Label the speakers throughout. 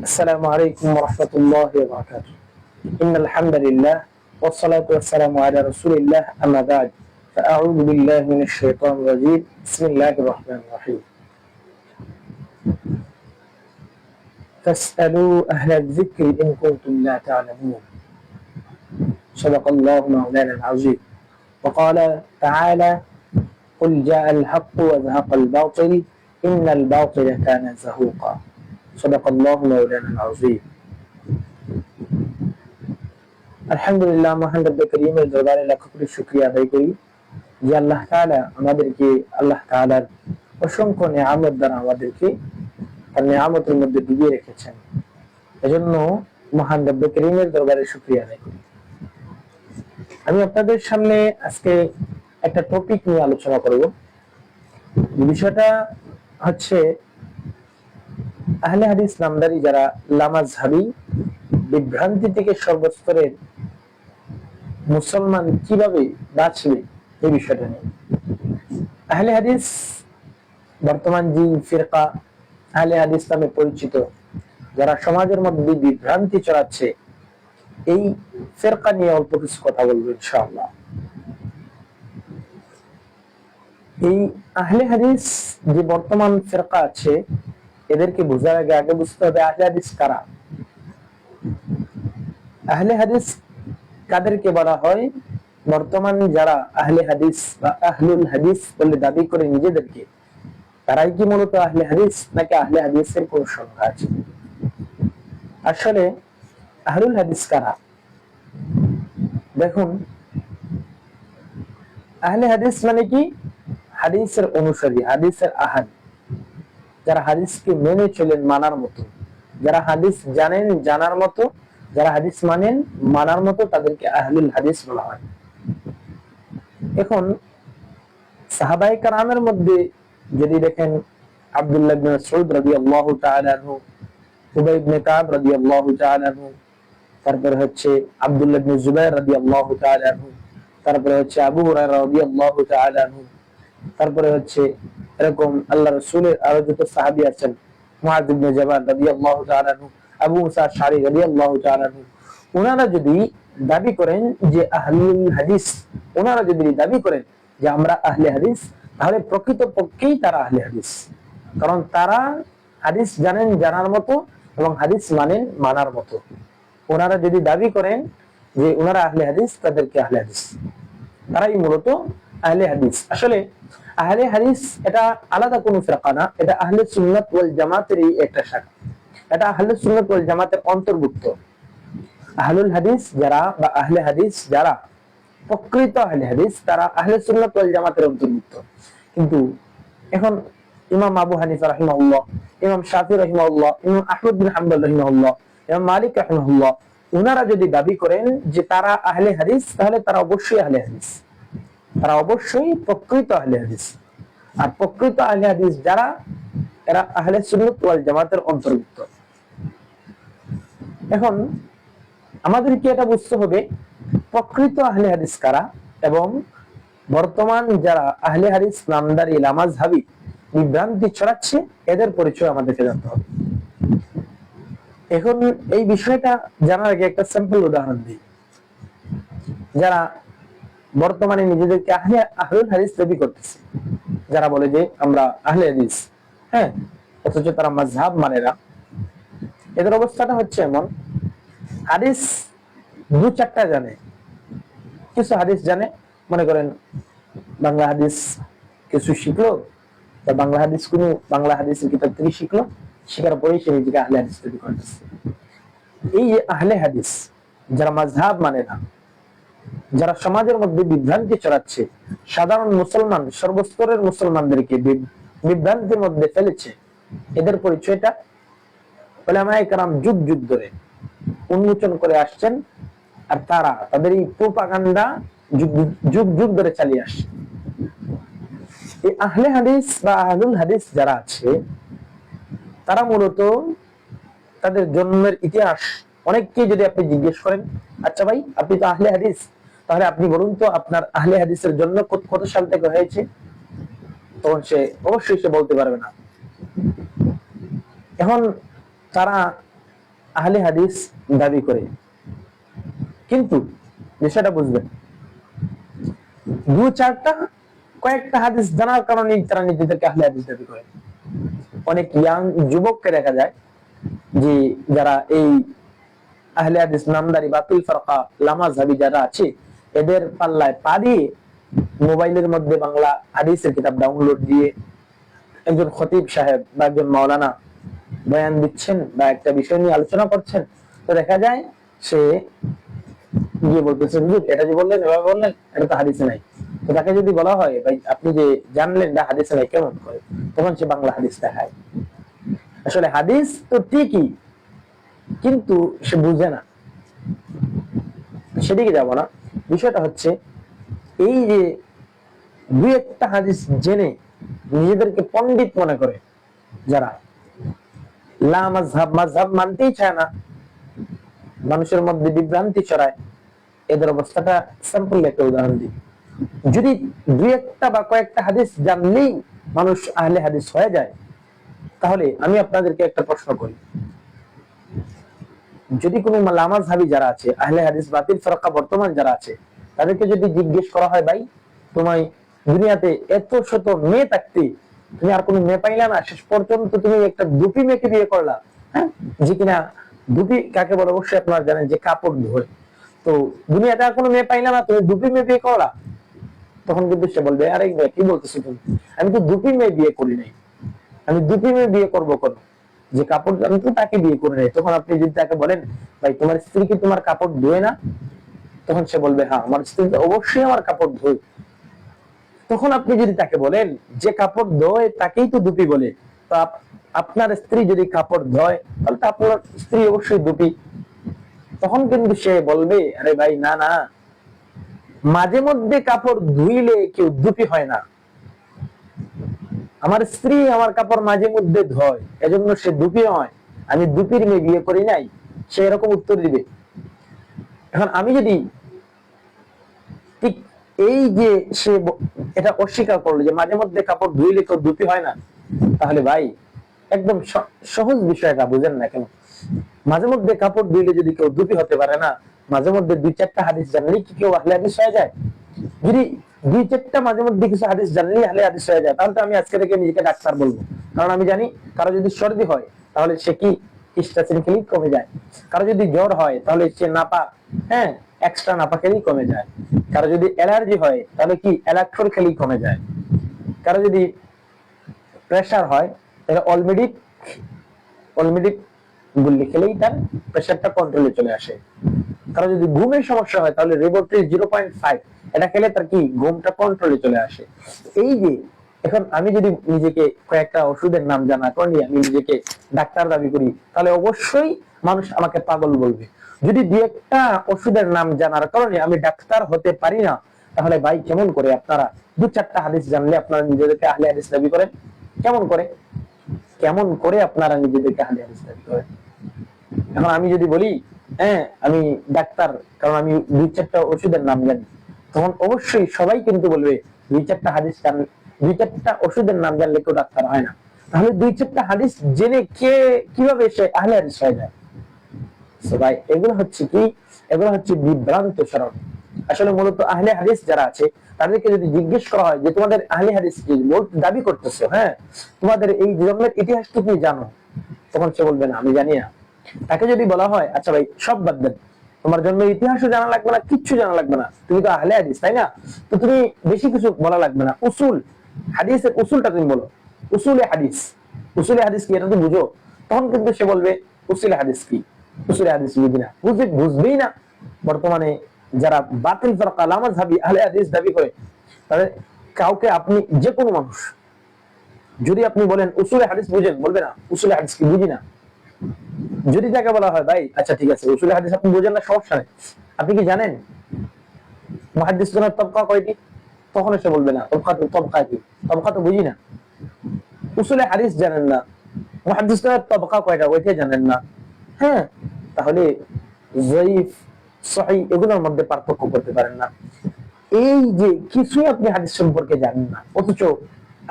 Speaker 1: السلام عليكم ورحمة الله وبركاته. إن الحمد لله والصلاة والسلام على رسول الله أما بعد فأعوذ بالله من الشيطان الرجيم بسم الله الرحمن الرحيم. فاسألوا أهل الذكر إن كنتم لا تعلمون. صدق الله مولانا العظيم. وقال تعالى: قل جاء الحق وزهق الباطل إن الباطل كان زهوقا. صدق الله مولانا العظيم. আলহামদুলিল্লাহ, মহান রব্বে করিমের দরবারে লাখ কোটি শুকরিয়া আদায় করি যে আল্লাহ তাআলা আমাদেরকে আল্লাহ তাআলার অসংখ্য নিয়ামত দ্বারা আমাদেরকে তার নিয়ামতের মধ্যে ডুবিয়ে রেখেছেন। এজন্য মহান রব্বে করিমের দরবারে শুকরিয়া আদায় করি। আমি আপনাদের সামনে আজকে একটা টপিক নিয়ে আলোচনা করব। বিষয়টা হচ্ছে আহলে হাদিস নামদারি যারা লামাযহাবী বিভ্রান্তি থেকে সর্বস্তরের মুসলমান কিভাবে বাঁচবে এই বিষয়টা নিয়ে। আহলে হাদিস বর্তমান যে ফিরকা আহলে হাদিস নামে পরিচিত, যারা সমাজের মধ্যে বিভ্রান্তি ছড়াচ্ছে, এই ফিরকা নিয়ে অল্প কিছু কথা বলবো ইনশাআল্লাহ। এই আহলে হাদিস যে বর্তমান ফিরকা আছে, এদেরকে বোঝার আগে বুঝতে হবে আহলে হাদিস কারা। আহলে হাদিস কাদেরকে বলা হয়? বর্তমান যারা আহলে হাদিস বা আহলুল হাদিস বলে দাবি করে নিজেদেরকে, তারাই কি মূলত আহলে হাদিস, নাকি আহলে হাদিসের কোন সংজ্ঞা আছে? আসলে আহলুল হাদিস কারা? দেখুন, আহলে হাদিস মানে কি? হাদিসের অনুসারী, হাদিসের আহাদ, যারা হাদিসকে মেনে চলেন মানার মতো, যারা হাদিস জানেন জানার মতো, যারা হাদিস মানেন মানার মতো, তাদেরকে আহলুল হাদিস বলা হয়। এখন সাহাবায়ে কেরামের মধ্যে যদি দেখেন, আব্দুল্লাহ ইবনে মাসউদ রাদিয়াল্লাহু তাআলা আনহু, উবাই ইবনে কাব রাদিয়াল্লাহু তাআলা আনহু, তারপরে হচ্ছে আব্দুল্লাহ ইবনে জুবাইর রাদিয়াল্লাহু তাআলা আনহু, তারপরে হচ্ছে আবু হুরায়রা রাদিয়াল্লাহু তাআলা আনহু, তারপরে হচ্ছে এরকম আল্লাহ রাসূলের আরো যত সাহাবী আছেন, মুআয ইবনে জাবাল রাদিয়াল্লাহু তাআলা আনহু, আবু মুসা আশআরী রাদিয়াল্লাহু তাআলা আনহু, ওনারা যদি দাবি করেন যে আহলুল হাদিস, ওনারা যদি দাবি করেন যে আমরা আহলে হাদিস, তাহলে প্রকৃতপক্ষেই তারা আহলে হাদিস। কারণ তারা হাদিস জানেন জানার মতো এবং হাদিস মানেন মানার মতো। ওনারা যদি দাবি করেন যে ওনারা আহলে হাদিস, তাদেরকে আহলে হাদিস, তারাই মূলত আহলে হাদিস। আসলে আহলে হাদিস এটা আলাদা কোনো ফিরকা না, এটা আহলে সুন্নাত ওয়াল জামাতেরই একটা শাখা। এটা আহলে সুন্নাত ওয়াল জামাতের অন্তর্ভুক্ত। আহলুল হাদিস যারা বা আহলে হাদিস যারা প্রকৃত আহলে হাদিস, তারা আহলে সুন্নাত ওয়াল জামাতের অন্তর্ভুক্ত। কিন্তু এখন ইমাম আবু হানিফা রাহিমাহুল্লাহ, ইমাম শাফি রাহিমাহুল্লাহ, ইমাম আহমদ বিন হাম্বল রাহিমাহুল্লাহ, ইমাম মালিক রাহিমাহুল্লাহ, ওনারা যদি দাবি করেন যে তারা আহলে হাদিস, তাহলে তারা অবশ্যই আহলে হাদিস, তারা অবশ্যই প্রকৃত আহলে হাদিস। আর প্রকৃত আহলে হাদিস যারা, এরা আহলে সুন্নাত ওয়াল জামাতের অন্তর্ভুক্ত। এখন আমাদেরকে এটা বুঝতে হবে প্রকৃত আহলে হাদিস কারা, এবং বর্তমান যারা আহলে হাদিস নামদারি লামাযহাবী বিভ্রান্তি ছড়াচ্ছে, এদের পরিচয় আমাদেরকে জানতে হবে। এখন এই বিষয়টা জানার আগে একটা সিম্পল উদাহরণ দিই। যারা বর্তমানে নিজেদেরকে আহলুল হাদিস দাবি করতেছে, যারা বলে যে আমরা আহলে হাদিস, হ্যাঁ, অথচ তারা মাযহাব মানে না, এদের অবস্থাটা হচ্ছে এমন: হাদিস দু চারটা জানে, কিছু হাদিস জানে, মনে করেন বাংলা হাদিস কিছু শিখলো, বা বাংলা হাদিসের কিতাব থেকে শিখলো, শেখার পরেই সে নিজেকে আহলে হাদিস দাবি করতেছে। এই যে আহলে হাদিস যারা মাযহাব মানে না, যারা সমাজের মধ্যে বিভ্রান্তি ছড়াচ্ছে, সাধারণ মুসলমান, সর্বস্তরের মুসলমানদেরকে বিভ্রান্তির মধ্যে ফেলেছে, এদের পরিচয়টা উলামায়ে কেরাম যুগ যুগ ধরে উন্মোচন করে আসছেন। আর তারা তাদের এই প্রোপাগান্ডা যুগ যুগ ধরে চালিয়ে আসছে। এই আহলে হাদিস বা আহলুল হাদিস যারা আছে, তারা মূলত তাদের জন্মের ইতিহাস অনেককে যদি আপনি জিজ্ঞেস করেন, আচ্ছা ভাই আপনি তো আহলে হাদিস, তাহলে আপনি বলুন তো আপনার আহলে হাদিসের জন্ম কত সাল থেকে হয়েছে, তখন সে অবশ্যই সে বলতে পারবে না। এখন তারা আহলে হাদিস দাবি করে, কিন্তু বিষয়টা বুঝবেন, দু চারটা কয়েকটা হাদিস জানার কারণে তারা নিজেদেরকে আহলে হাদিস দাবি করে। অনেক ইয়াং যুবককে দেখা যায় যে যারা এই আহলে হাদিস নামদারি বাতিল ফরকা লামাযহাবী যারা আছে, এদের পাল্লায় পা দিয়ে মোবাইলের মধ্যে বাংলা হাদিসের কিতাব ডাউনলোড দিয়ে একজন খতিব সাহেব বা একজন মাওলানা বয়ান দিচ্ছেন বা একটা বিষয় নিয়ে আলোচনা করছেন, তো দেখা যায় সে গিয়ে বলতেছেন যে এটা যে বললেন এভাবে বললেন, এটা তো হাদিসে নাই। তো তাকে যদি বলা হয় ভাই আপনি যে জানলেন না হাদিসে নাই কেমন করে, তখন সে বাংলা হাদিস দেখায়। আসলে হাদিস তো ঠিকই, কিন্তু সে বুঝে না। সেদিকে যাব না, বিষয়টা হচ্ছে এই যে দুই একটা হাদিস জেনে নিজেদেরকে পণ্ডিত মনে করে যারা, লা মাযহাব মাযহাব মানতেই চায় না, মানুষের মধ্যে বিভ্রান্তি ছড়ায়, এদের অবস্থাটা সিম্পল একটা উদাহরণ দিই। যদি দুই একটা বা কয়েকটা হাদিস জানলেই মানুষ আহলে হাদিস হয়ে যায়, তাহলে আমি আপনাদেরকে একটা প্রশ্ন করি, যদি কোনো লামাযহাবী যারা আছে, আহলে হাদিস বাতিল ফরকা বর্তমান যারা আছে, তাদেরকে যদি জিজ্ঞেস করা হয় ভাই তোমায় দুনিয়াতে এত শত মেয়ে থাকতে তুমি আর কোনো মেয়ে পাইলা না, শেষ পর্যন্ত তুমি একটা দুপি মেয়েকে বিয়ে করলা, হ্যাঁ, যে কিনা দুপি কাকে বলে অবশ্যই আপনারা জানেন, যে কাপড় ধোয়, তো দুনিয়াতে আর কোনো মেয়ে পাইলা না, তুমি দুপি মেয়ে বিয়ে করলা, তখন কিন্তু সে বলবে আরে কি বলতেছো তুমি, আমি তো দুপি মেয়ে বিয়ে করি নাই, আমি দুপি মেয়ে বিয়ে করবো কেন, যে কাপড় আমি তো তাকে বিয়ে করে নেই। তখন আপনি যদি তাকে বলেন ভাই তোমার স্ত্রী কি তোমার কাপড় ধোয় না, তখন সে বলবে হ্যাঁ আমার স্ত্রী অবশ্যই আমার কাপড় ধোয়। তখন আপনি যদি তাকে বলেন যে কাপড় ধোয় তাকেই তো দুপি বলে, তো আপনার স্ত্রী যদি কাপড় ধোয় তাহলে তো আপনার স্ত্রী অবশ্যই দুপি। তখন কিন্তু সে বলবে আরে ভাই না না, মাঝে মধ্যে কাপড় ধুইলে কেউ দুপি হয় না, আমার স্ত্রী আমার কাপড় মাঝে মধ্যে ধোয় এজন্য সে দুপি হয়, আমি দুপির মেয়ে বিয়ে করি নাই, সে এরকম উত্তর দিবে। এখন আমি যদি ঠিক এই যে সে এটা অস্বীকার করলো যে মাঝে মধ্যে কাপড় ধুইলে তো দুপি হয় না, তাহলে ভাই একদম সহজ বিষয়টা বুঝেন না কেন, মাঝে মধ্যে কাপড় ধুইলে যদি কেউ দুপি হতে পারে না, মাঝে মধ্যে দুই চারটা হাদিস জানলেই কি কেউ আহলে হাদিস হয়ে যায়? যদি দুই চারটা মাঝে মধ্যে কিছু হাদিস জানলেই আহলে হাদিস হয়ে যায়, তাহলে তো আমি আজকে থেকে নিজেকে ডাক্তার বলবো। কারণ আমি জানি কারো যদি সর্দি হয় তাহলে সে কি হিস্টাসিনকেই কমে যায়, কারো যদি জ্বর হয় তাহলে সে নাপা, হ্যাঁ, এক্সট্রা নাপা খেলেই কমে যায়, কারো যদি অ্যালার্জি হয় তাহলে কি অ্যালাক্ট্রল খেলেই কমে যায়, কারো যদি প্রেসার হয় তাহলে অলমেডিক গুলি খেলেই তার প্রেসারটা কন্ট্রোলে চলে আসে, কারো যদি ঘুমের সমস্যা হয় তাহলে রিবোট্রিজ 0.5 এটা খেলে তার কি ঘুমটা কন্ট্রোলে চলে আসে। এই যে এখন আমি যদি নিজেকে কয়েকটা ওষুধের নাম জানা করি, আমি নিজেকে ডাক্তার দাবি করি, তাহলে অবশ্যই মানুষ আমাকে পাগল বলবে। যদি দু একটা ওষুধের নাম জানার কারণে আমি ডাক্তার হতে পারি না, তাহলে ভাই কেমন করে আপনারা দু চারটা হাদিস জানলে আপনারা নিজেদেরকে আহলে হাদিস দাবি করেন? কেমন করে আপনারা নিজেদেরকে আহলে হাদিস দাবি করেন? এখন আমি যদি বলি হ্যাঁ আমি ডাক্তার কারণ আমি দুই চারটা ওষুধের নাম জানি, তখন অবশ্যই সবাই কিন্তু বলবে দুই চারটা হাদিস দুই চারটা ওষুধের নাম জানলে কেউ ডাক্তার হয় না। তাহলে দুই চারটা হাদিস জেনে কিভাবে সে আহলে হাদিস হয়ে যায়? ভাই এগুলো হচ্ছে বিভ্রান্ত স্মরণ। আসলে মূলত আহলে হাদিস যারা আছে তাদেরকে যদি জিজ্ঞেস করা হয় যে তোমাদের আহলে হাদিস কি দাবি করতেছো, হ্যাঁ তোমাদের এই জন্মের ইতিহাস কি তুমি জানো, তখন সে বলবে না আমি জানি না। তাকে যদি বলা হয় আচ্ছা ভাই সব বাদ দেন, তোমার জন্মের ইতিহাসও জানা লাগবে না, কিচ্ছু জানা লাগবে না, তুমি তো আহলে হাদিস তাই না, তো তুমি বেশি কিছু বলা লাগবে না, উসুল হাদিসের উসুলটা তুমি বলো, উসুলে হাদিস কি এটা তুমি বুঝো, তখন কিন্তু সে বলবে উসুলে হাদিস কি, উসুলে হাদিস বুঝি না, বুঝবেই না। বর্তমানে যারা বাতিল ফরকা লামাযহাবী আহলে হাদিস দাবি করে, তাদের কাউকে আপনি যে কোনো মানুষ যদি আপনি বলেন উসুলে হাদিস বুঝেন, বলবে না উসুলে হাদিস কি বুঝি না। যদি তাকে বলা হয় ভাই আচ্ছা ঠিক আছে উসুলে হাদিস আপনি বুঝেন না, সমস্যা নেই, আপনি কি জানেন মুহাদ্দিসুনের তবকা কয়টি, তখন সে বলবে না তবকা কি, তবকা তো বুঝি না। উসুলে হাদিস জানেন না, মুহাদ্দিসুনের তবকা কয়টা ওইটা জানেন না, হ্যাঁ, তাহলে যঈফ সহিহ এগুলোর মধ্যে পার্থক্য করতে পারেন না। এই যে কিছুই আপনি হাদিস সম্পর্কে জানেন না, অথচ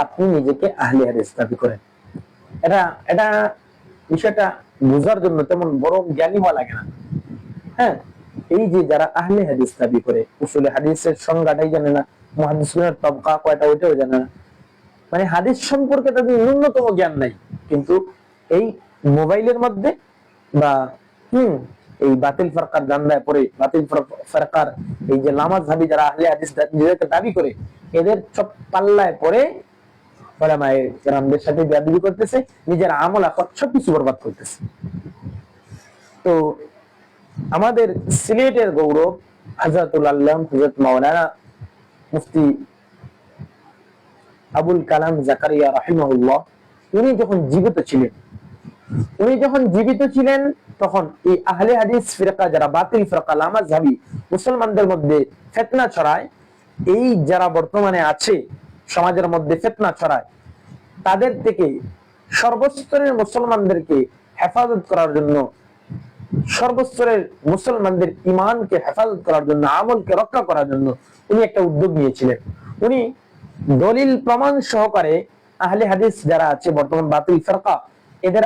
Speaker 1: আপনি নিজেকে আহলে হাদিস দাবি করেন, এটা বিষয়টা বোঝার জন্য তেমন বড় জ্ঞানী হওয়া লাগে না। হ্যাঁ, এই যে যারা আহলে হাদিস দাবি করে, উসুলে হাদিসের সংজ্ঞাটাই জানে না, মুহাদ্দিসিনের তবকা কয়টা ওইটাও জানে না, মানে হাদিস সম্পর্কে তাদের ন্যূনতম জ্ঞান নাই, কিন্তু এই মোবাইলের মধ্যে বা এই বাতিল ফরকার দান্দায় পড়ে, বাতিল ফরকার এই যে লামাযহাবী যারা আহলে হাদিস নিজেদেরকে দাবি করে, এদের সব পাল্লায় পড়ে ওলামায়ে কেরামদের সাথে বেয়াদবি করতেছে, নিজের আমল আকদ সবকিছু বরবাদ করতেছে। তো আমাদের সিলেটের গৌরব হযরতুল আল্লাম হযরত মাওলানা মুফতি আবুল কালাম জাকারিয়া রাহিমাহুল্লাহ, উনি যখন জীবিত ছিলেন তখন এই আহলে হাদিস ফিরকা যারা বাতিল ফিরকা লামাযহাবী মুসলমানদের মধ্যে ফিতনা ছড়ায়, এই যারা বর্তমানে আছে সমাজের মধ্যে ফিতনা ছড়ায়, তাদের থেকে সর্বস্তরের মুসলমানদেরকে হেফাজত করার জন্য, সর্বস্তরের মুসলমানদের ঈমানকে হেফাজত করার জন্য, আমলকে রক্ষা করার জন্য উনি একটা উদ্যোগ নিয়েছিলেন। উনি দলিল প্রমাণ সহকারে আহলে হাদিস যারা আছে বর্তমান বাতিল ফিরকা, এদের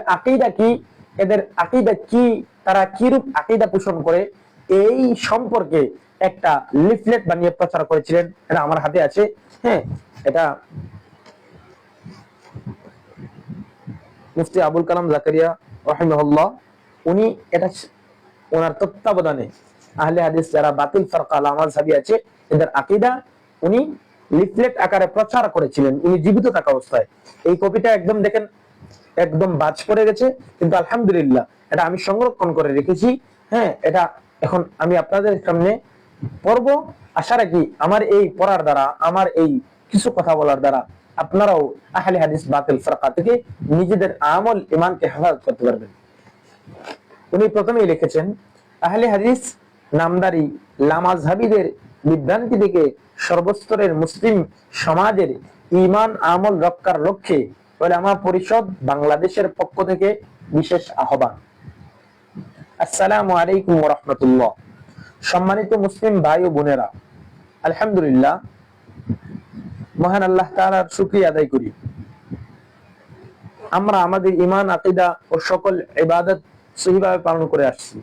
Speaker 1: আকীদা কি, তারা কিরূপ আকীদা পোষণ করে, এই সম্পর্কে একটা লিফলেট বানিয়ে প্রচার করেছিলেন। এটা আমার হাতে আছে। হ্যাঁ, এটা মুফতি আবুল কালাম জাকারিয়া রাহিমাহুল্লাহ, উনি এটা ওনার তত্ত্বাবধানে আহলে হাদিস যারা বাতিল ফিরকা লামাযহাবী আছে এদের আকীদা উনি লিফলেট আকারে প্রচার করেছিলেন, উনি জীবিত থাকা অবস্থায়। এই কপিটা একদম দেখেন, একদম বাজ পড়ে গেছে, কিন্তু আলহামদুলিল্লাহ এটা আমি সংরক্ষণ করে রেখেছি। হ্যাঁ, এটা এখন আমি আপনাদের সামনে পড়ব। আশা রাখি আমার এই পড়ার দ্বারা, আমার এই কিছু কথা বলার দ্বারা আপনারাও আহলে হাদিস বাতিল ফিরকা থেকে নিজেদের আমল ঈমানকে হেফাজত করতে পারবেন। উনি প্রথমেই লিখেছেন, আহলে হাদিস নামদারি লামাযহাবীদের বিভ্রান্তি থেকে সর্বস্তরের মুসলিম সমাজের ঈমান আমল রক্ষার লক্ষ্যে উলামা পরিষদ বাংলাদেশের পক্ষ থেকে বিশেষ আহ্বান। আসসালামু আলাইকুম ওয়া রাহমাতুল্লাহ। সম্মানিত মুসলিম ভাই ও বোনেরা, আলহামদুলিল্লাহ, মহান আল্লাহ তাআলার শুকরিয়া আদায় করি, আমরা আমাদের ঈমান, আকীদা ও সকল ইবাদত সহিভাবে পালন করে আসছি।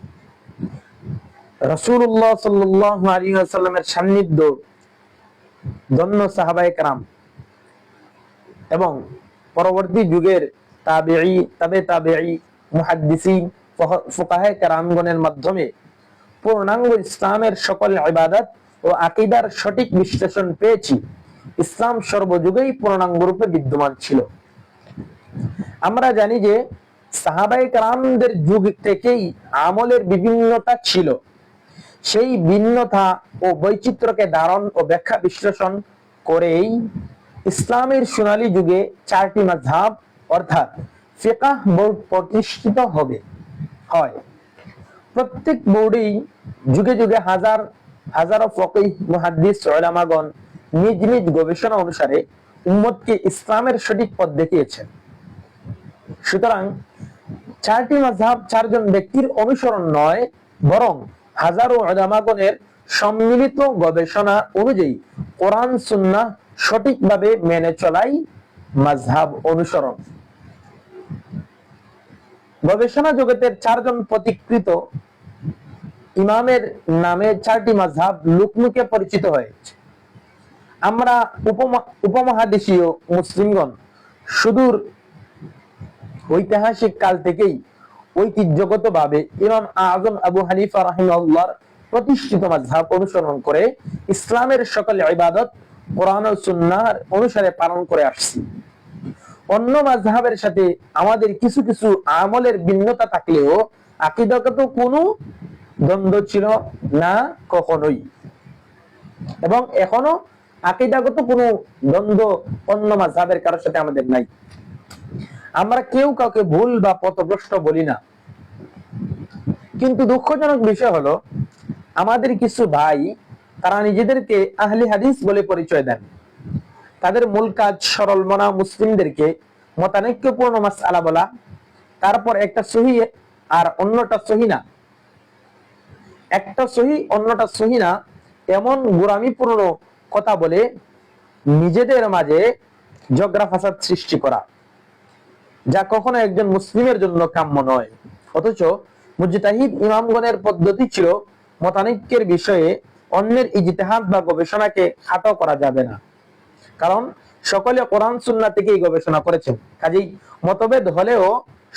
Speaker 1: রাসূলুল্লাহ সাল্লাল্লাহু আলাইহি ওয়াসাল্লামের সান্নিধ্য, ধন্য সাহাবায়ে কেরাম এবং পরবর্তী যুগের তাবেঈ, তাবে তাবেঈ, মুহাদ্দিসিন, ফুকাহায়ে কেরামগণের মাধ্যমে পূর্ণাঙ্গ ইসলামের সকল ইবাদত ও আকীদার সঠিক বিশ্লেষণ পেয়েছি। ইসলাম সর্বযুগেই পূর্ণাঙ্গ রূপে বিদ্যমান ছিল। আমরা জানি যে সাহাবায়ে কেরামদের যুগ থেকেই আমলের বিভিন্নতা ছিল। সেই ভিন্নতা ও বৈচিত্র্যকে ধারণ ও ব্যাখ্যা বিশ্লেষণ করেই ইসলামের সোনালী যুগে 4টি মাযহাব অর্থাৎ ফিকহ বোর্ড প্রতিষ্ঠিত হয়। প্রত্যেক বোর্ডেই যুগে যুগে হাজারো ফকিহ, মুহাদ্দিস, উলামাগণ নিজ নিজ গবেষণা অনুসারে উম্মতকে ইসলামের সঠিক পথ দেখিয়েছেন। সুতরাং 4টি মাযহাব 4 জন ব্যক্তির অনুসরণ নয়, বরং হাজারো উলামাগণের সম্মিলিত গবেষণা অনুযায়ী কোরআন সুন্নাহ সঠিকভাবে মেনে চলাই মাযহাব অনুসরণ। গবেষণা জগতের 4 জন প্রতিকৃত ইমামের নামে 4টি মাযহাব লোকমুখে পরিচিত হয়েছে। আমরা উপমহাদেশীয় মুসলিমগণ সুদূর ঐতিহাসিক কাল থেকেই ঐতিহ্যগতভাবে ইমাম আযম আবু হানিফা রাহিমাহুল্লাহর প্রতিষ্ঠিত মাযহাব অনুসরণ করে ইসলামের সকল ইবাদত কোরআন ও সুন্নাহর অনুসারে পালন করে আসছি। অন্য মাযহাবের সাথে আমাদের কিছু কিছু আমলের ভিন্নতা থাকলেও আকীদাগত কোনো দ্বন্দ্ব ছিল না কখনোই, এবং এখনো আকীদাগত কোনো দ্বন্দ্ব অন্য মাযহাবের কারোর সাথে আমাদের নাই। আমরা কেউ কাউকে ভুল বা পথভ্রষ্ট বলি না। কিন্তু দুঃখজনক বিষয় হলো, আমাদের কিছু ভাই তারা নিজেদেরকে আহলে হাদিস বলে পরিচয় দেন। তাদের মূল কাজ সরল মনা মুসলিমদেরকে মতানৈক্যপূর্ণ মাসআলা বলা, তারপর একটা সহিহ আর অন্যটা সহিহ না, একটা সহিহ অন্যটা সহিহ না এমন গোঁড়ামিপূর্ণ কথা বলে নিজেদের মাঝে ঝগড়া ফাসাদ সৃষ্টি করা। যা কখনো একজন মুসলিমের জন্য কাম্য নয়। অথচ মুজতাহিদ ইমামগণের পদ্ধতি ছিল মতানৈক্যের বিষয়ে অন্যের ইজতিহাদ বা গবেষণাকে খাটো করা যাবে না, কারণ সকলে কোরআন সুন্নাহ থেকেই গবেষণা করেছেন। কাজেই মতভেদ হলেও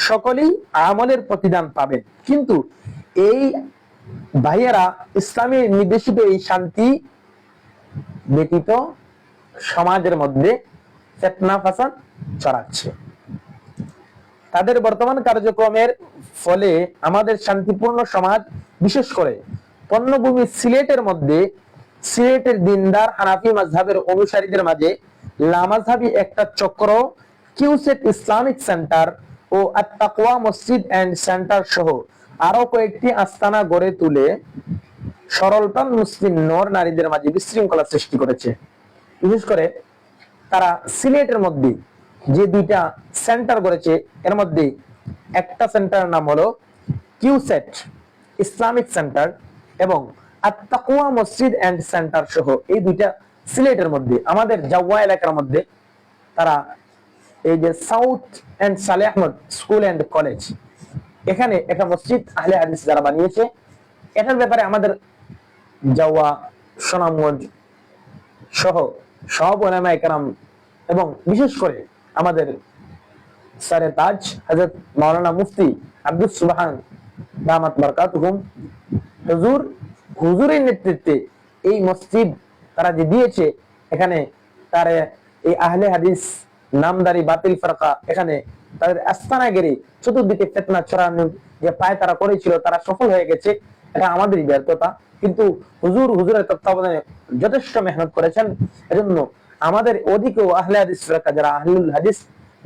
Speaker 1: সকলেই আমলের প্রতিদান পাবেন। কিন্তু এই ভাইয়েরা ইসলামের নির্দেশিত এই শান্তি ব্যতীত সমাজের মধ্যে ফিতনা ফাসাদ ছড়াচ্ছে। তাদের বর্তমান কার্যক্রমের ফলে আমাদের শান্তিপূর্ণ সমাজ, বিশেষ করে পণ্যভূমি সিলেটের মধ্যে, সিলেটের দিনদার হানাফি মাযহাবের অনুসারীদের মাঝে লামাযহাবী একটা চক্র কিউসেট ইসলামিক সেন্টার ও আত-তাকওয়া মসজিদ এন্ড সেন্টার সহ আরো কয়েকটি আস্তানা গড়ে তুলে সরলপ্রাণ মুসলিম নর নারীদের মাঝে বিশৃঙ্খলা সৃষ্টি করেছে। বিশেষ করে তারা সিলেটের মধ্যে যে দুইটা সেন্টার করেছে, এর মধ্যে একটা সেন্টারের নাম হলো কিউসেট ইসলামিক সেন্টার এবং আত-তাকওয়া মসজিদ এন্ড সেন্টার সহ এই দুইটা সিলেটের মধ্যে, আমাদের জাওয়া এলাকার মধ্যে তারা এই যে south end Saleh Ahmad school and college, এখানে একটা মসজিদ আহলে হাদিস যারা বানিয়েছে, এটার ব্যাপারে আমাদের জাওয়া, সুনামগঞ্জ সহ সব উলামায়ে কেরাম এবং বিশেষ করে আমাদের সারে তাজ হযরত মাওলানা মুফতি আব্দুস সুবহান দামাত বারাকাতুহুম হুজুরের নেতৃত্বে এই মসজিদ তারা যে দিয়েছে, এখানে তার এই আহলে হাদিস নামদারি বাতিল ফরকা এখানে তাদের আস্তানা গেড়ে চতুর্দিকে ফিতনা ছড়ানোর যে পায় তারা করেছিল, তারা সফল হয়ে গেছে। এটা আমাদেরই ব্যর্থতা, কিন্তু হুজুরের তত্ত্বাবধানে যথেষ্ট মেহনত করেছেন। এজন্য আমাদের ওদিকেও আহলে হাদিস ফিরকা যারা আহলুল হাদিস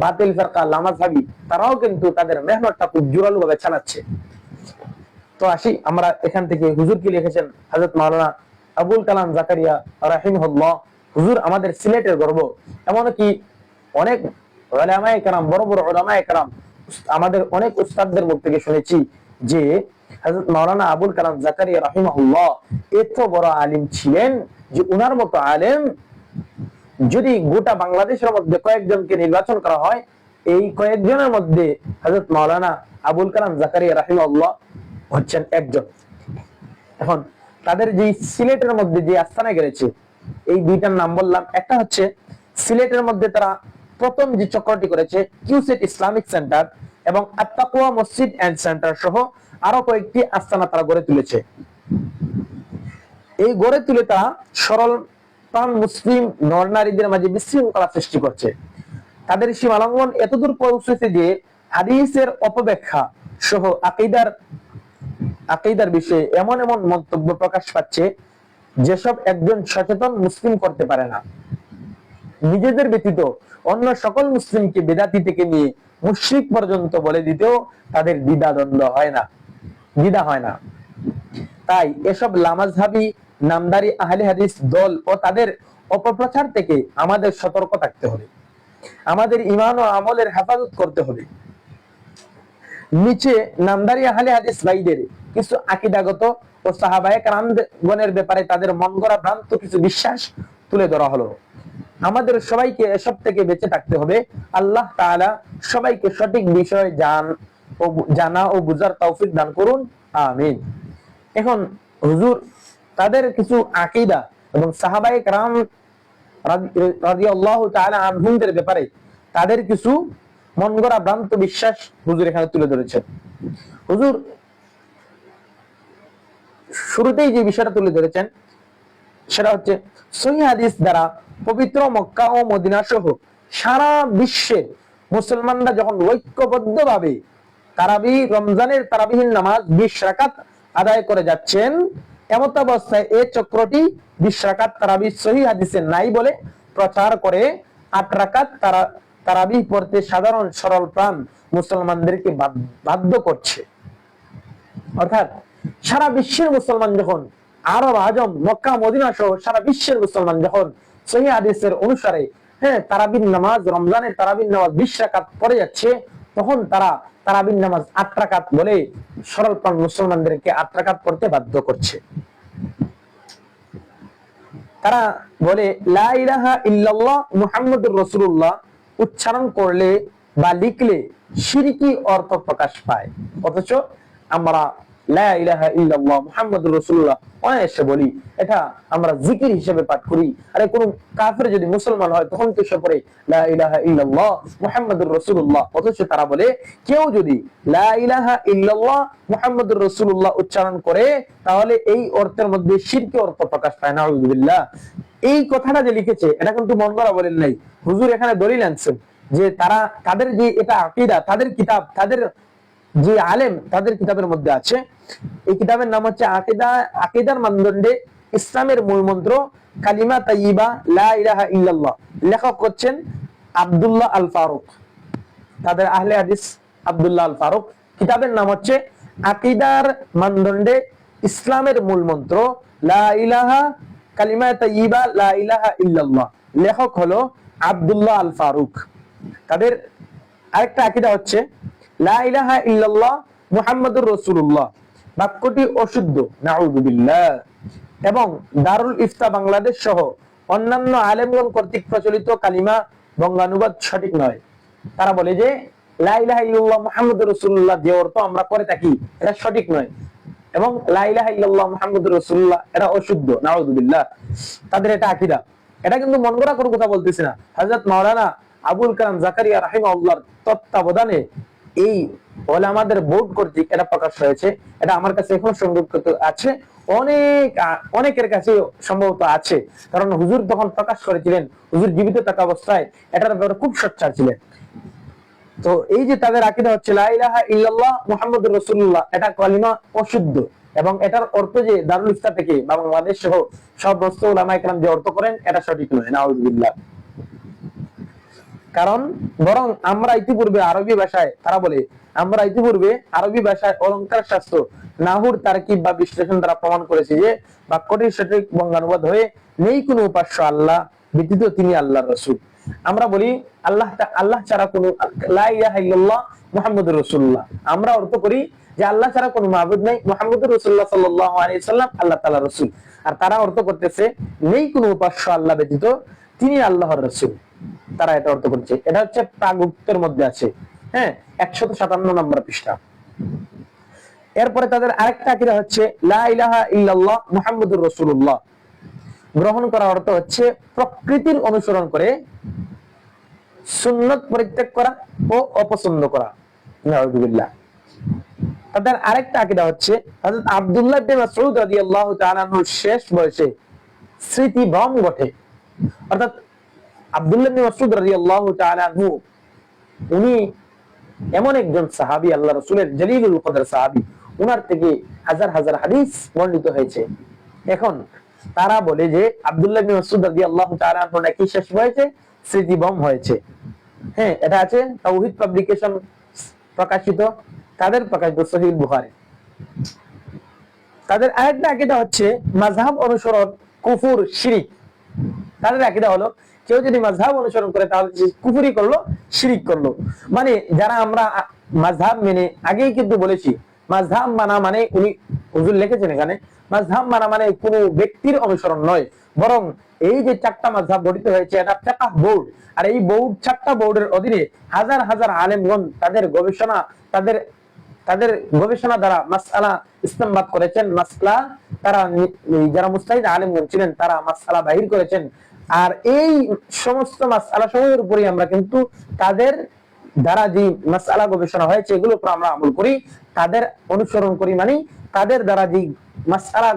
Speaker 1: বাতিল ফিরকা লামাযহাবী, তারাও কিন্তু তাদের মেহনতটা খুব জোরালো ভাবে চালাচ্ছে। তো আসি আমরা এখান থেকে, হুজুর কি লিখেছেন হযরত মাওলানা আবুল কালাম জাকারিয়া রাহিমাহুল্লাহ। হুজুর আমাদের সিলেটের গর্ব। এমনকি অনেক উলামায়ে কেরাম, বড় বড় উলামায়ে কেরাম, আমাদের অনেক উস্তাদদের মুখ থেকে শুনেছি যে হযরত মাওলানা আবুল কালাম জাকারিয়া রাহিমাহুল্লাহ এত বড় আলিম ছিলেন যে উনার মতো আলেম যদি গোটা বাংলাদেশের মধ্যে কয়েকজনকে নির্বাচন করা হয়, এই কয়েকজনের মধ্যে হযরত মাওলানা আবুল কালাম জাকারিয়া রাহিমাহুল্লাহ হচ্ছেন একজন। এখন তাদের যে সিলেটের মধ্যে যে আস্তানা গেড়েছে, এই দুইটার নাম বললাম। একটা হচ্ছে সিলেটের মধ্যে তারা প্রথম যে চক্রটি করেছে কিউসেট ইসলামিক সেন্টার এবং আত-তাকওয়া মসজিদ এন্ড সেন্টার সহ আরো কয়েকটি আস্তানা তারা গড়ে তুলেছে। এই গড়ে তুলে তারা সরল প্রাণ মুসলিম নর নারীদের মাঝে বিশৃঙ্খলা সৃষ্টি করছে। তাদের সীমালঙ্ঘন এতদূর পৌঁছেছে যে হাদিসের অপব্যাখ্যা সহ আকীদার বিষয়ে এমন এমন মন্তব্য প্রকাশ পাচ্ছে যেসব একজন সচেতন মুসলিম করতে পারে না। নিজেদের ব্যতীত অন্য সকল মুসলিমকে বেদাতি থেকে নিয়ে মুশরিক পর্যন্ত বলে দিতেও তাদের দ্বিধা হয় না। তাই এসব লামাযহাবী নামদারি আহলে হাদিস দল ও তাদের অপপ্রচার থেকে আমাদের সতর্ক থাকতে হবে। আমাদের ঈমান ও আমলের হেফাজত করতে হবে। নিচে নামদারি আহলে হাদিস ভাইদের কিছু আকীদাগত ও সাহাবায়ে কেরামগণের ব্যাপারে তাদের মন গড়া ভ্রান্ত কিছু বিশ্বাস তুলে ধরা হলো। আমাদের সবাইকে এসব থেকে বেঁচে থাকতে হবে। আল্লাহ তাআলা সবাইকে সঠিক বিষয় জানা ও বুঝার তৌফিক দান করুন, আমিন। এখন হুজুর তাদের কিছু আকীদা এবং সাহাবায়ে কেরাম রাদিয়াল্লাহু তাআলা আনহুমদের ব্যাপারে তাদের কিছু মন গড়া ভ্রান্ত বিশ্বাস হুজুর এখানে তুলে ধরেছেন। হুজুর শুরুতেই যে বিষয়টা তুলে ধরেছেন সেটা হচ্ছে সহিহ হাদিস দ্বারা পবিত্র মক্কা ও মদিনা সহ সারা বিশ্বে মুসলমানরা যখন ঐক্যবদ্ধভাবে রমজানের তারাবিহীন নামাজ 20 রাকাত আদায় করে যাচ্ছেন, এমত অবস্থায় এই চক্রটি 20 রাকাত তারাবিহ সহিহ হাদিসে নাই বলে প্রচার করে 8 রাকাত তারাবিহ পড়তে সাধারণ সরল প্রাণ মুসলমানদেরকে বাধ্য করছে। অর্থাৎ সারা বিশ্বের মুসলমান যখন, আরব আজম মক্কা মদিনা সহ সারা বিশ্বের মুসলমান যখন সহিহ হাদিসের অনুসারে তারাবির নামাজ, রমজানের তারাবির নামাজ 20 রাকাত পড়ে যাচ্ছে, তখন তারা তারাবির নামাজ 8 রাকাত বলে সরল প্রাণ মুসলমানদেরকে 8 রাকাত পড়তে বাধ্য করছে। তারা বলে লা ইলাহা ইল্লাল্লাহ মুহাম্মাদুর রাসূলুল্লাহ উচ্চারণ করলে বা লিখলে শিরকি অর্থ প্রকাশ পায়। অথচ আমরা লা ইলাহা ইল্লাল্লাহ মুহাম্মাদুর রাসূলুল্লাহ অনায়াসে বলি, এটা আমরা জিকির হিসেবে পাঠ করি। আরে কোন কাফের যদি মুসলমান হয় তখন তো সে পড়ে লা ইলাহা ইল্লাল্লাহ মুহাম্মাদুর রাসূলুল্লাহ, অথচ তারা বলে কেউ যদি লা ইলাহা ইল্লাল্লাহ মুহাম্মাদুর রাসূলুল্লাহ উচ্চারণ করে তাহলে এই অর্থের মধ্যে শিরকি অর্থ প্রকাশ পায়। নাউযুবিল্লাহ। এই কথাটা যে লিখেছে এটা কিন্তু মন গড়া বলেন নাই, হুজুর এখানে দলিল আনছেন যে তারা তাদের যে এটা আকীদা, তাদের কিতাব, তাদের যে আলেম, তাদের কিতাবের মধ্যে আছে। এই কিতাবের নাম হচ্ছে আকীদা, আকীদার মানদণ্ডে ইসলামের মূল মন্ত্র কালিমা তাইয়্যিবা লা ইলাহা ইল্লাল্লাহ। লেখক হচ্ছেন আব্দুল্লাহ আল ফারুক, তাদের আহলে হাদিস আব্দুল্লাহ আল ফারুক। কিতাবের নাম হচ্ছে আকীদার মানদণ্ডে ইসলামের মূল মন্ত্র লা ইলাহা কালিমা তাইয়্যিবা লা ইলাহা ইল্লাল্লাহ। লেখক হলো আব্দুল্লাহ আল ফারুক। তাদের আরেকটা আকীদা হচ্ছে লা ইলাহা ইল্লাল্লাহ মুহাম্মাদুর রাসূলুল্লাহ বাক্যটি অশুদ্ধ, নাউযুবিল্লাহ। এবং দারুল ইফতা বাংলাদেশ সহ অন্যান্য আলেমগণ কর্তৃক প্রচলিত কালিমা বঙ্গানুবাদ সঠিক নয়। তারা বলে যে লা ইলাহা ইল্লাল্লাহ মুহাম্মাদুর রাসূলুল্লাহ যে অর্থ আমরা করে থাকি এটা সঠিক নয়, এবং লা ইলাহা ইল্লাল্লাহ মুহাম্মাদুর রাসূলুল্লাহ এটা অশুদ্ধ, নাউযুবিল্লাহ। তাদের এটা আকীদা। এটা কিন্তু মন গড়া কোনো কথা বলতেছি না। হযরত মাওলানা আবুল কালাম জাকারিয়া রাহিমাহুল্লাহর তত্ত্বাবধানে এই ওলামাদের বোর্ড কর্তৃক এটা প্রকাশ হয়েছে। এটা আমার কাছে এখন সংরক্ষিত আছে, অনেকের কাছে সম্ভবত আছে, কারণ হুজুর তখন প্রকাশ করেছিলেন, হুজুর জীবিত থাকা অবস্থায় এটার ব্যাপারে খুব সোচ্চার ছিলেন। তো এই যে তাদের আকীদা হচ্ছে লা ইলাহা ইল্লাল্লাহ মুহাম্মাদুর রাসূলুল্লাহ এটা কালিমা অশুদ্ধ, এবং এটার অর্থ যে দারুল ইফতা থেকে বা বাংলাদেশ সহ সব বস্তু উলামায়ে কেরাম যে অর্থ করেন এটা সঠিক নয়, নাউযুবিল্লাহ। কারণ বরং আমরা ইতিপূর্বে আরবি ভাষায়, তারা বলে আমরা ইতিপূর্বে আরবি ভাষায় অলংকার শাস্ত্র নাহুর তারকিব বা বিশ্লেষণ দ্বারা প্রমাণ করেছি যে বাক্যটির সঠিক বঙ্গানুবাদ হয়ে নেই কোনো উপাস্য আল্লাহ ব্যতীত তিনি আল্লাহর রাসূল। আমরা বলি আল্লাহ ছাড়া কোনো, লা ইলাহা ইল্লাল্লাহ মুহাম্মাদুর রাসূলুল্লাহ, আমরা অর্থ করি যে আল্লাহ ছাড়া কোনো মাবুদ নাই, মুহাম্মদুর রাসূলুল্লাহ সাল্লাল্লাহু আলাইহি সাল্লাম আল্লাহ তাআলার রাসূল। আর তারা অর্থ করতেছে নেই কোনো উপাস্য আল্লাহ ব্যতীত তিনি আল্লাহর রাসূল। তারা এটা অর্থ করছে। এটা হচ্ছে প্রাগুক্তের মধ্যে আছে, হ্যাঁ, 157 নম্বর পৃষ্ঠা। এরপরে তাদের আরেকটা আকীদা হচ্ছে লা ইলাহা ইল্লাল্লাহ মুহাম্মাদুর রাসূলুল্লাহ গ্রহণ করার অর্থ হচ্ছে প্রকৃতির অনুসরণ করে সুন্নাত পরিত্যাগ করা ও অপছন্দ করা, নাউযুবিল্লাহ। তাদের আরেকটা আকীদা হচ্ছে হযরত আব্দুল্লাহ ইবনে মাসউদ রাদিয়াল্লাহু তাআলা আনহুর শেষ বয়সে স্মৃতিভ্রম ঘটে। অর্থাৎ আব্দুল্লাহ ইবনে মাসউদ রাদিয়াল্লাহু তাআলা আনহু উনি এমন একজন সাহাবী, আল্লাহ রাসূলের জলিলুল কদর সাহাবী, উনার থেকে হাজার হাজার হাদিস বর্ণিত হয়েছে। এখন তারা বলে যে আব্দুল্লাহ ইবনে মাসউদ রাদিয়াল্লাহু তাআলা আনহু নাকি শেষ হয়েছে স্মৃতিভ্রম হয়েছে। হ্যাঁ, এটা আছে তাওহীদ পাবলিকেশন প্রকাশিত, তাদের প্রকাশিত সহিহ বুখারী। তাদের আরেকটা আকীদা হচ্ছে মাযহাব অনুসরণ কুফর, শিরক। তাদের আকীদা হলো কেউ যদি মাযহাব অনুসরণ করে তাহলে কুফরি করলো, শিরক করলো। মানে যারা আমরা মাযহাব মেনে, আগেই কিন্তু বলেছি মাযহাব মানা মানে, উনি হুজুর লিখেছেন এখানে, মাযহাব মানা মানে কোনো ব্যক্তির অনুসরণ নয়, বরং এই যে চারটা মাযহাব গঠিত হয়েছে এটা ফিকহ বোর্ড, আর এই বোর্ড, চারটা বোর্ডের অধীনে হাজার হাজার আলেমগণ তাদের গবেষণা দ্বারা মাসআলা ইস্তেমবাত করেছেন। মাসআলা তারা যারা মুজতাহিদ আলেমগণ ছিলেন তারা মাসআলা বাহির করেছেন। আর এই সমস্ত মাসআলা সমূহের উপরে আমরা কিন্তু তাদের দ্বারা যে মাসআলা গবেষণা হয়েছে এগুলোর উপর আমরা আমল করি, তাদের অনুসরণ করি, মানে তাদের দ্বারা যে মাসআলা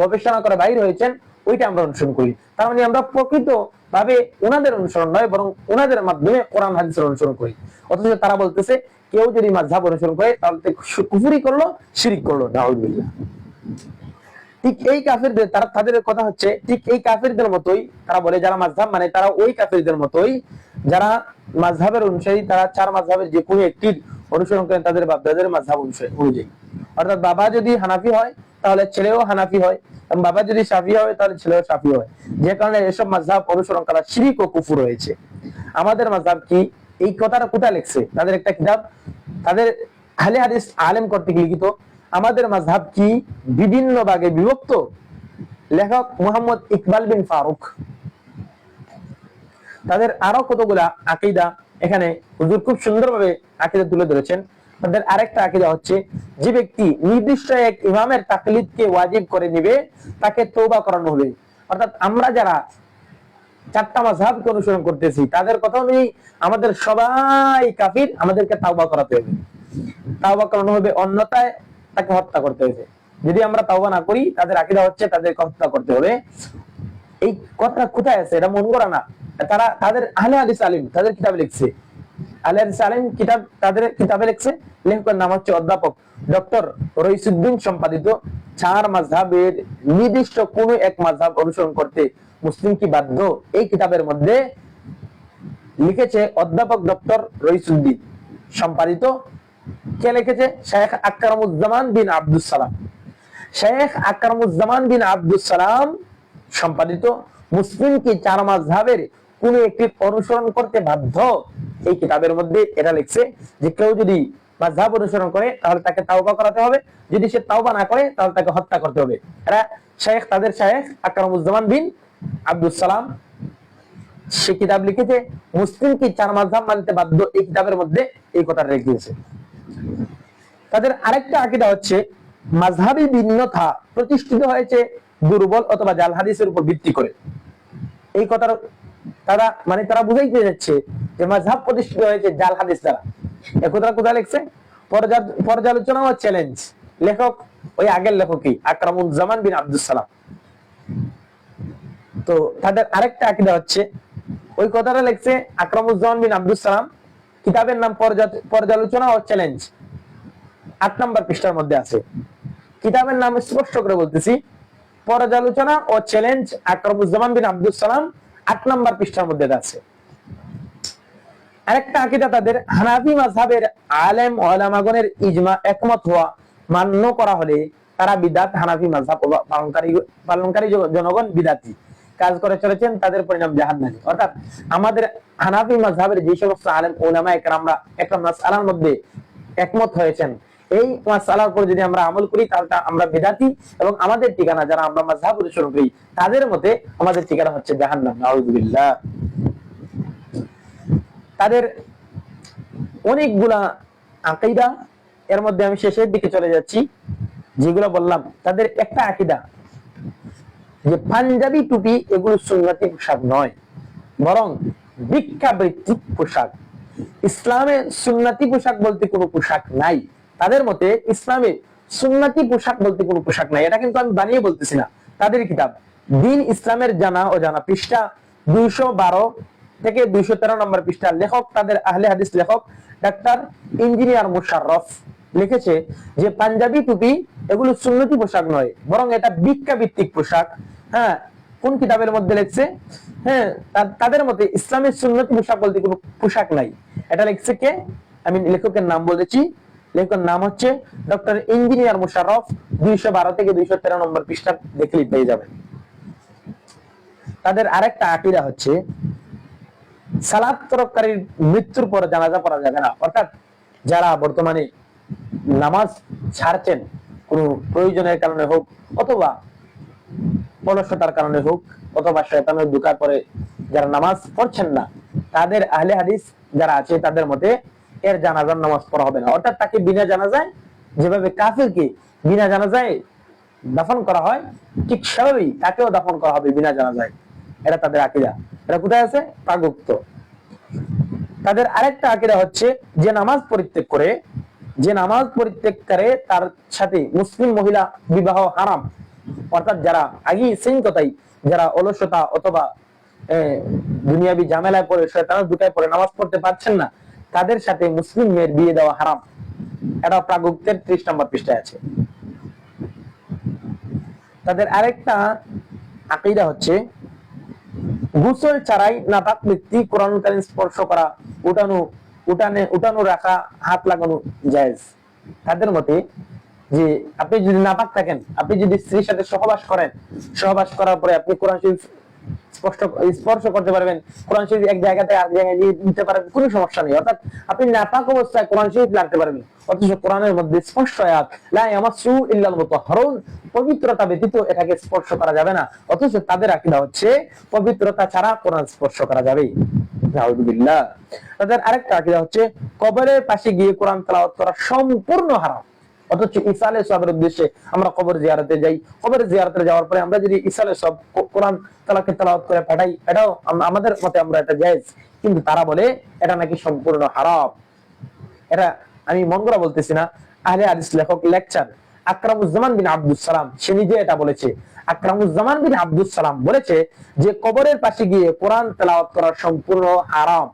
Speaker 1: গবেষণা করে বাহির হয়েছেন ওইটা আমরা অনুসরণ করি। তার মানে আমরা প্রকৃত ভাবে ওনাদের অনুসরণ নয়, বরং ওনাদের মাধ্যমে কোরআন হাদিসের অনুসরণ করি। অথচ তারা বলতেছে কেউ যদি মাযহাব অনুসরণ করে তাহলে কুফরি করলো, শিরক করলো, নাউযুবিল্লাহ। ঠিক এই কাফেরদের, তাদের কথা হচ্ছে ঠিক এই কাফেরদের মতোই, তারা বলে যারা মাযহাব মানে তারা ওই কাফেরদের মতোই যারা মাযহাবের অনুসারী, তারা চার মাযহাবের যে কোনো একটির অনুসরণ করেন তাদের বাপদাদের মাযহাব অনুযায়ী। অর্থাৎ বাবা যদি হানাফি হয় তাহলে ছেলেও হানাফি হয়, এবং বাবা যদি শাফি হয় তাহলে ছেলেও শাফি হয়। যে কারণে এসব মাযহাব অনুসরণ করা শিরক ও কুফর হয়েছে। আমাদের মাযহাব কি, এই কথাটা কোথায় লিখছে? তাদের একটা কিতাব, তাদের আহলে হাদিস আলেম কর্তৃক লিখিত আমাদের মাযহাব কি বিভিন্ন ভাগে বিভক্ত, লেখক মুহাম্মদ ইকবাল বিন ফারুক। তাদের আরো কতগুলা আকীদা এখানে হুজুর খুব সুন্দরভাবে আকীদা তুলে ধরেছেন। তাদের আরেকটা আকীদা হচ্ছে, যে ব্যক্তি নির্দিষ্ট এক ইমামের তাকলিদকে ওয়াজিব করে নেবে তাকে তওবা করানো হবে। অর্থাৎ আমরা যারা চারটা মাযহাবকে অনুসরণ করতেছি তাদের কথা অনুযায়ী আমাদের সবাই কাফির, আমাদেরকে তাওবা করাতে হবে, তাওবা করানো হবে, অন্যথায় তাকে হত্যা করতে হবে। যদি আমরা তাওবা না করি তাদের আকীদা হচ্ছে তাদেরকে হত্যা করতে হবে। এই কথা কোথায় আছে? এটা মন করা না, তারা তাদের আহলে হাদিস আলিম তাদের কিতাবে লিখছে, আহলে হাদিস আলিম কিতাব তাদের কিতাবে লিখছে, লেখকের নাম হচ্ছে অধ্যাপক ডক্টর রইসুদ্দিন সম্পাদিত চার মাযহাবের নির্দিষ্ট কোন এক মাযহাব অনুসরণ করতে মুসলিম কি বাধ্য, এই কিতাবের মধ্যে লিখেছে অধ্যাপক ডক্টর রইসুদ্দিন সম্পাদিত। কে লিখেছে? শেখ আকরামুজ্জামান বিন আব্দুস সালাম। শেখ আকরামুজ্জামান বিন আব্দুস সালাম সম্পাদিত মুসলিম কি চার মাযহাবের কোন একটি অনুসরণ করতে বাধ্য, এই কিতাবের মধ্যে এটা লিখছে যে কেউ যদি মাযহাব অনুসরণ করে তাহলে তাকে তাওবা করাতে হবে, যদি সে তাওবা না করে তাহলে তাকে হত্যা করতে হবে। এরা শেখ, তাদের শেখ আকরামুজ্জামান বিন আব্দুস সালাম সে কিতাব লিখেছে মুসলিম কি চার মাযহাব মানতে বাধ্য, এই কিতাবের মধ্যে এই কথাটা লিখেছে। তাদের আরেকটা আকীদা হচ্ছে মাযহাবী ভিন্নতা প্রতিষ্ঠিত হয়েছে দুর্বল অথবা জাল হাদিসের উপর ভিত্তি করে। এই কথার তারা বুঝাইতে যাচ্ছে যে মাযহাব প্রতিষ্ঠিত হয়েছে জাল হাদিস দ্বারা। এই কথাটা কোথায় লিখছে? পর্যালোচনা ও চ্যালেঞ্জ, লেখক ওই আগের লেখকই আকরামুজ্জামান বিন আব্দুস সালাম। তো তাদের আরেকটা আকীদা হচ্ছে ওই কথাটা লিখছে আকরামুজ্জামান বিন আব্দুস সালাম, কিতাবের নাম পর্যালোচনা ও চ্যালেঞ্জ, 8 নম্বর পৃষ্ঠার মধ্যে আছে। কিতাবের নাম স্পষ্ট করে বলতেছি, পর্যালোচনা ও চ্যালেঞ্জ আকরামুজ্জামান বিন আব্দুস সালাম, 8 নম্বর পৃষ্ঠার মধ্যে আছে। আরেকটা আকীদা তাদের হানাফি মাযহাবের আলেম উলামাগণের ইজমা একমত হওয়া মান্য করা হলে তারা বিদআত, হানাফি মাযহাব পালনকারী জনগণ বিদআতি কাজ করে চলেছেন, তাদের পরিণাম জাহান্নামী। অর্থাৎ আমাদের হানাফি মাযহাবের যে সমস্ত আলেম উলামায়ে কেরামরা একটা মাসআলার মধ্যে একমত হয়েছেন, এই মাসআলার উপর যদি আমরা আমল করি তাহলে আমরা বিদআতি, এবং আমাদের ঠিকানা যারা আমরা মাযহাব অনুসরণ করি তাদের মতে আমাদের ঠিকানা হচ্ছে জাহান্নাম, নাউযুবিল্লাহ। তাদের অনেকগুলা আকীদা, এর মধ্যে আমি শেষের দিকে চলে যাচ্ছি, যেগুলো বললাম তাদের একটা আকীদা যে পাঞ্জাবি টুপি এগুলো সুন্নতি পোশাক নয়, বরং ভিক্ষাবৃত্তিক পোশাক। ইসলামে সুন্নতি পোশাক বলতে কোনো পোশাক নাই। তাদের মতে ইসলামে সুন্নতি পোশাক বলতে কোনো পোশাক নাই। এটা কিন্তু আমি বানিয়ে বলতেছি না, তাদের কিতাব দ্বীন ইসলামের জানা ও জানা, পৃষ্ঠা 212 থেকে 213 নম্বর পৃষ্ঠা। লেখক তাদের আহলে হাদিস লেখক ডাক্তার ইঞ্জিনিয়ার মুশাররফ লিখেছে যে পাঞ্জাবি টুপি এগুলো সুন্নতি পোশাক নয়, বরং এটা ভিক্ষাবৃত্তিক পোশাক। হ্যাঁ, কোন কিতাবের মধ্যে লিখছে? হ্যাঁ, তাদের মতে ইসলামের সুন্নতি পোশাক বলতে কোনো পোশাক নাই। এটা লিখছে কে? আমি লেখকের নাম বলেছি, লেখকের নাম হচ্ছে ডক্টর ইঞ্জিনিয়ার মুশাররফ। 212 থেকে 213 নম্বর পৃষ্ঠা দেখলেই পেয়ে যাবেন। তাদের আরেকটা আকীদা হচ্ছে সালাত তরককারীর মৃত্যুর পর জানাজা পড়া যাবে না। অর্থাৎ যারা বর্তমানে নামাজ ছাড়ছেন কোনো প্রয়োজনের কারণে হোক, অথবা অলসতার কারণে হোক, অথবা শয়তানের ধোঁকায় পড়ে যারা নামাজ পড়ছেন না, তাদের আহলে হাদিস যারা আছে তাদের মতে এর জানাজার নামাজ পড়া হবে না। অর্থাৎ তাকে বিনা জানাজায়, যেভাবে কাফিরকে বিনা জানাজায় দাফন করা হয় ঠিক সেভাবেই তাকেও দাফন করা হবে বিনা জানাজায়। এটা তাদের আকীদা। এটা কোথায় আছে? প্রাগুপ্ত। তাদের আরেকটা আকীদা হচ্ছে যে নামাজ পরিত্যাগ করে তার সাথে মুসলিম মহিলা বিবাহ হারাম। অর্থাৎ যারা আগেই সেই কথাই, যারা অলসতা অথবা দুনিয়াবি ঝামেলায় পড়ে, শয়তানের ধোঁকায় পড়ে নামাজ পড়তে পারছেন না, তাদের সাথে মুসলিম মেয়ের বিয়ে দেওয়া হারাম। এটা প্রাগুপ্তের 30 নম্বর পৃষ্ঠায় আছে। তাদের আরেকটা আকীদা হচ্ছে গোসল ছাড়াই নাপাক ব্যক্তি কোরআন কারীম স্পর্শ করা, উঠানো রাখা, হাত লাগানো জায়েজ। তাদের মতে যে আপনি যদি নাপাক থাকেন, আপনি যদি স্ত্রীর সাথে সহবাস করার পরে আপনি কোরআন শরীফ স্পর্শ করতে পারবেন, কোরআন শরীফ এক জায়গা থেকে আরেক জায়গায় নিয়ে নিতে পারবেন, কোনো সমস্যা নেই। অর্থাৎ আপনি নাপাক অবস্থায় কোরআন শরীফ লাগতে পারবেন। অথচ কোরআনের মধ্যে স্পষ্ট আয়াত, লা ইয়ামাসসু ইল্লাল মুতাহহারুন, পবিত্রতা ব্যতীত এটাকে স্পর্শ করা যাবে না। অথচ তাদের আকীদা হচ্ছে পবিত্রতা ছাড়া কোরআন স্পর্শ করা যাবে। নাউযুবিল্লাহ। তাদের আরেকটা আকীদা হচ্ছে কবরের পাশে গিয়ে কোরআন তেলাওয়াত করা সম্পূর্ণ হারাম। অথচ ইসালে সওয়াবের উদ্দেশ্যে আমরা কবর জিয়ারতে যাই, কবর জিয়ারতে যাওয়ার পরে আমরা যদি ইসালে সওয়াব কোরআন তেলাওয়াত করে পাঠাই, এটাও আমাদের মতে আমরা এটা জায়েজ, কিন্তু তারা বলে এটা নাকি সম্পূর্ণ হারাম। এটা আমি মন করা বলতেছি না, আহলে হাদিস লেখক লেকচার আকরামুজ্জামান বিন আব্দুস সালাম সে নিজে এটা বলেছে। আকরামুজ্জামান বিন আব্দুস সালাম বলেছে যে কবরের পাশে গিয়ে কোরআন তেলাওয়াত করা সম্পূর্ণ হারাম।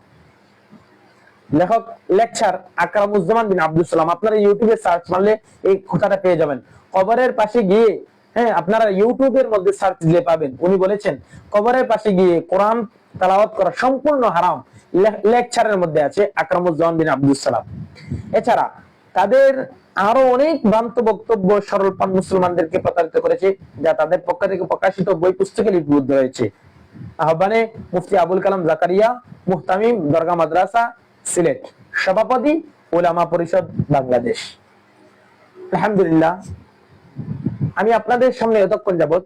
Speaker 1: লেখক লেকচার আকরামুজ্জামান বিন আব্দুস সালাম, আপনারা ইউটিউবে সার্চ মারলে এই কথাটা পেয়ে যাবেন। কবরের পাশে গিয়ে, হ্যাঁ আপনারা ইউটিউবের মধ্যে সার্চ দিলে পাবেন, উনি বলেছেন কবরের পাশে গিয়ে কোরআন তেলাওয়াত করা সম্পূর্ণ হারাম। লেকচারের মধ্যে আছে আকরামুজ্জামান বিন আব্দুস সালাম। এছাড়া তাদের আরো অনেক ভ্রান্ত বক্তব্য সরলপান মুসলমানদেরকে প্রতারিত করেছে, যা তাদের পক্ষ থেকে প্রকাশিত বই পুস্তকে লিপিবদ্ধ হয়েছে। আহ্বানে মুফতি আবুল কালাম জাকারিয়া, মুহতামিম দরগা মাদ্রাসা, সিলেট, সভাপতি উলামা পরিষদ বাংলাদেশ। আলহামদুলিল্লাহ, আমি আপনাদের সামনে এতক্ষণ যাবত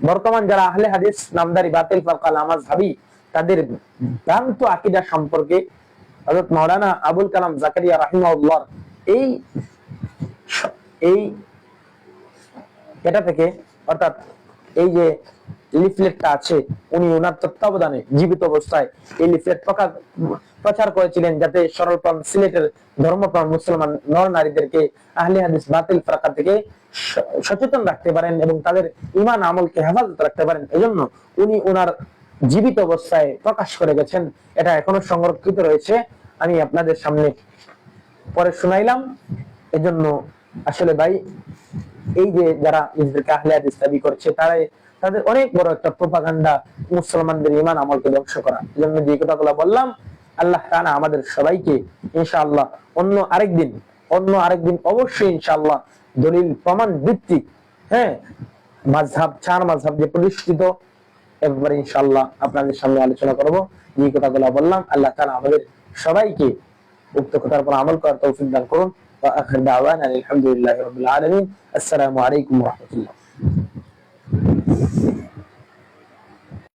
Speaker 1: বর্তমান যারা আহলে হাদিস নামদারি বাতিল ফারকা লামাযহাবী তাদের ভ্রান্ত আকীদা সম্পর্কে হযরত মাওলানা আবুল কালাম জাকারিয়া রাহিমাহুল্লাহ এই এটা থেকে, অর্থাৎ এই যে লিফলেটটা আছে, উনি ওনার তত্ত্বাবধানে জীবিত অবস্থায় এই লিফলেট প্রচার করেছিলেন, যাতে সরলপ্রাণ সিলেটের ধর্মপ্রাণ মুসলমান নর নারীদেরকে আহলে হাদিস বাতিল ফারকা থেকে সচেতন রাখতে পারেন এবং তাদের ঈমান আমলকে হেফাজত রাখতে পারেন। এজন্য উনি ওনার জীবিত অবস্থায় প্রকাশ করে গেছেন, এটা এখনো সংরক্ষিত রয়েছে। আমি আপনাদের সামনে পরে শুনাইলাম। এজন্য আসলে ভাই, এই যে যারা নিজেদেরকে আহলে হাদিস দাবি করছে, তাদের অনেক বড় একটা প্রোপাগান্ডা মুসলমানদের ঈমান আমলকে ধ্বংস করা। এজন্য যে কথাগুলো বললাম, আল্লাহ তাআলা আমাদের সবাইকে ইনশাআল্লাহ অন্য আরেকদিন অবশ্যই ইনশাআল্লাহ দলিল প্রমাণ ভিত্তিক, হ্যাঁ মাযহাব, চার মাযহাব যে প্রতিষ্ঠিত, একবার ইনশাআল্লাহ আপনাদের সামনে আলোচনা করব। যে কথাগুলো বললাম, আল্লাহ তাআলা আমাদের সবাইকে উক্ত কথার উপর আমল করার তৌফিক দান করুন। ওয়া আখির দাওয়ানা আলহামদুলিল্লাহি রাব্বিল আলামিন। আসসালামু আলাইকুম ওয়া রাহমাতুল্লাহ।